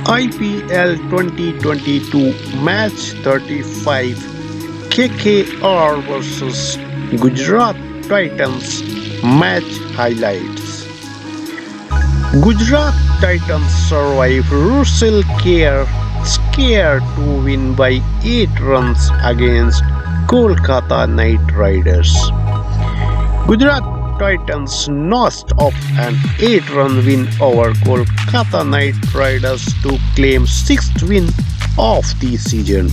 IPL 2022 Match 35 KKR vs Gujarat Titans Match Highlights. Gujarat Titans survive Russell Kerr scare to win by 8 runs against Kolkata Knight Riders. Gujarat Titans notched off an 8-run win over Kolkata Knight Riders to claim 6th win of the season.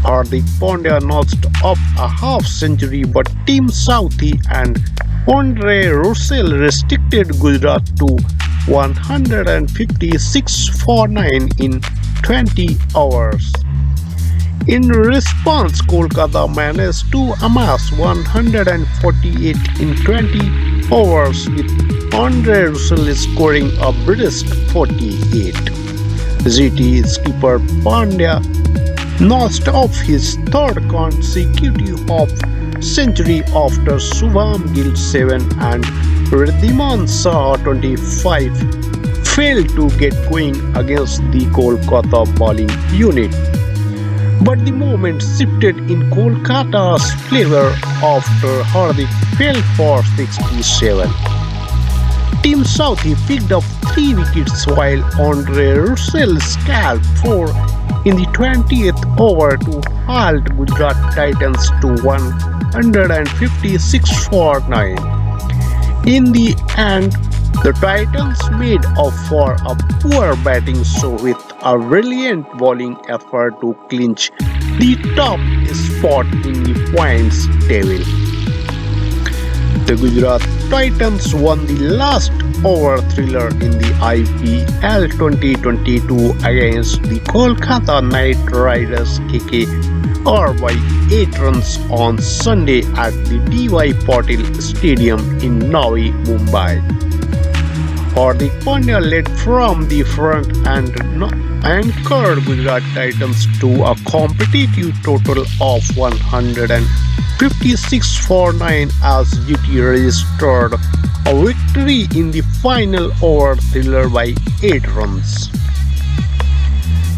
Hardik Pandya notched up a half-century, but Team Southie and Andre Russell restricted Gujarat to 156 for 9 in 20 hours. In response, Kolkata managed to amass 148 in 20 overs, with Andre Russell scoring a brisk 48. GT skipper Pandya notched off his third consecutive half-century after Shubham Gill 7 and Riddhiman Shah 25 failed to get going against the Kolkata bowling unit. But the moment shifted in Kolkata's favour after Hardik fell for 67. Team Southie picked up 3 wickets while Andre Russell scalped 4 in the 20th over to halt Gujarat Titans to 156 for 9. In the end, the Titans made up for a poor batting show with a brilliant bowling effort to clinch the top spot in the points table. The Gujarat Titans won the last over thriller in the IPL 2022 against the Kolkata Knight Riders KKR by 8 runs on Sunday at the D.Y. Patil Stadium in Navi Mumbai. Hardik Pandya led from the front and anchored Gujarat Titans to a competitive total of 156 for 9 as GT registered a victory in the final over thriller by 8 runs.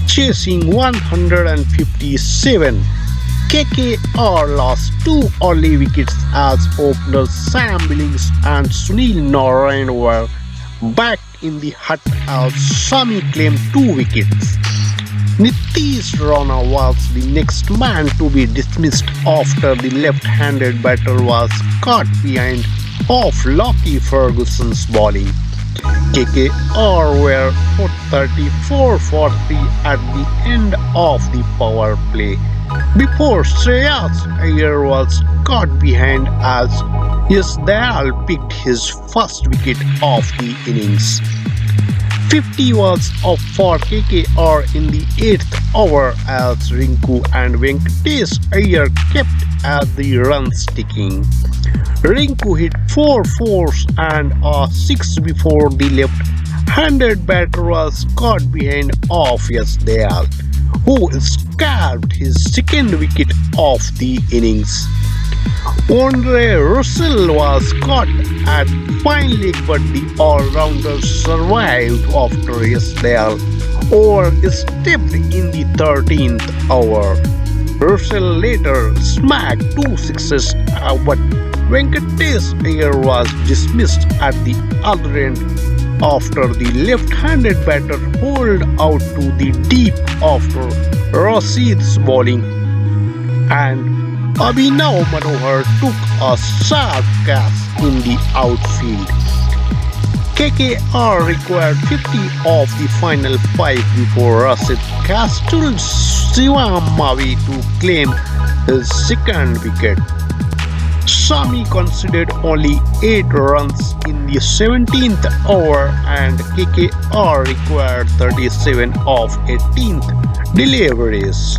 Chasing 157, KKR lost 2 early wickets as openers Sam Billings and Sunil Narayan were back in the hut as Shami claimed 2 wickets. Nitish Rana was the next man to be dismissed after the left-handed batter was caught behind off Lockie Ferguson's bowling. KKR were 34 for 3 at the end of the power play before Shreyas Iyer was caught behind as Yasdayal picked his first wicket of the innings. 50 was up for KKR in the 8th over as Rinku and Venkatesh Iyer kept at the runs ticking. Rinku hit 4 fours and a 6 before the left-handed batter was caught behind off Yasdayal, who scalped his 2nd wicket of the innings. Andre Russell was caught at fine leg, but the all-rounder survived after Yasdayal overstepped in the 13th over. Russell later smacked 2 sixes, but Venkatesh Iyer was dismissed at the other end after the left-handed batter holed out to the deep after Rashid's bowling, and Abhinav Manohar took a sharp catch in the outfield. KKR required 50 of the final 5 before Rashid castled Shivam Mavi to claim his 2nd wicket. Shami conceded only 8 runs in the 17th over and KKR required 37 of 18th deliveries.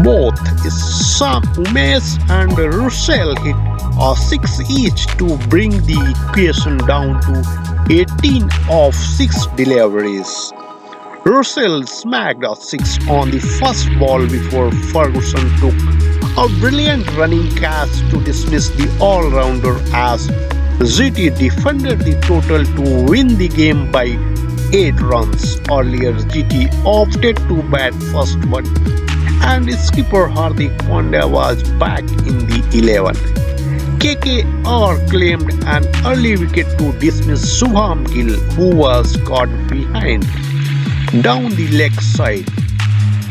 Both Sam Umesh and Russell hit a 6 each to bring the equation down to 18 of 6 deliveries. Russell smacked a 6 on the first ball before Ferguson took a brilliant running catch to dismiss the all-rounder as GT defended the total to win the game by 8 runs. Earlier, GT opted to bat first one, and skipper Hardik Pandya was back in the 11. KKR claimed an early wicket to dismiss Shubham Gill, who was caught behind down the leg side.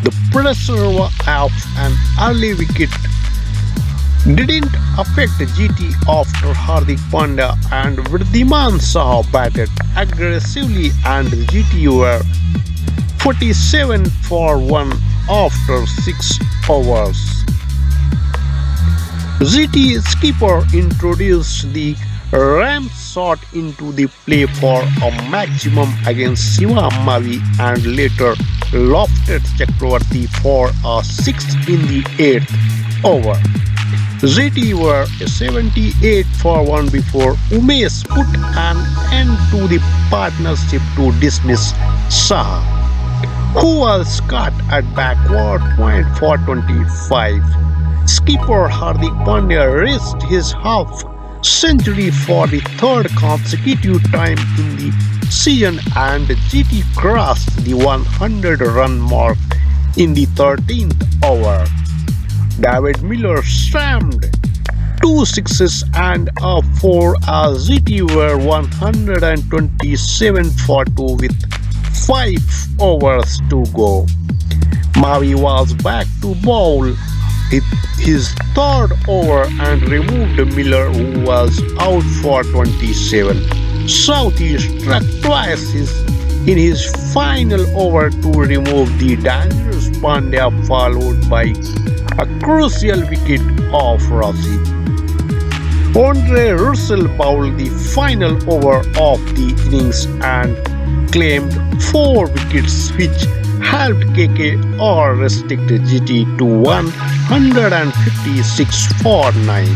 The pressure of an early wicket didn't affect GT after Hardik Pandya and Vridhiman Saha batted aggressively, and GT were 47 for 1 after 6 overs. GT skipper introduced the ramp shot into the play for a maximum against Shiva Mavi and later lofted Chakravarti for a 6 in the 8th over. GT were 78 for 1 before Umesh put an end to the partnership to dismiss Saha, who was caught at backward point for 25. Skipper Hardik Pandya reached his half century for the third consecutive time in the season, and GT crossed the 100-run mark in the 13th over. David Miller slammed 2 sixes and a 4 as GT were 127 for 2 with 5 overs to go. Mavi was back to bowl his third over and removed Miller, who was out for 27. Southee struck twice in his final over to remove the dangerous Pandya, followed by a crucial wicket of Rashid. Andre Russell bowled the final over of the innings and claimed 4 wickets, which helped KKR restrict GT to 156 for 9.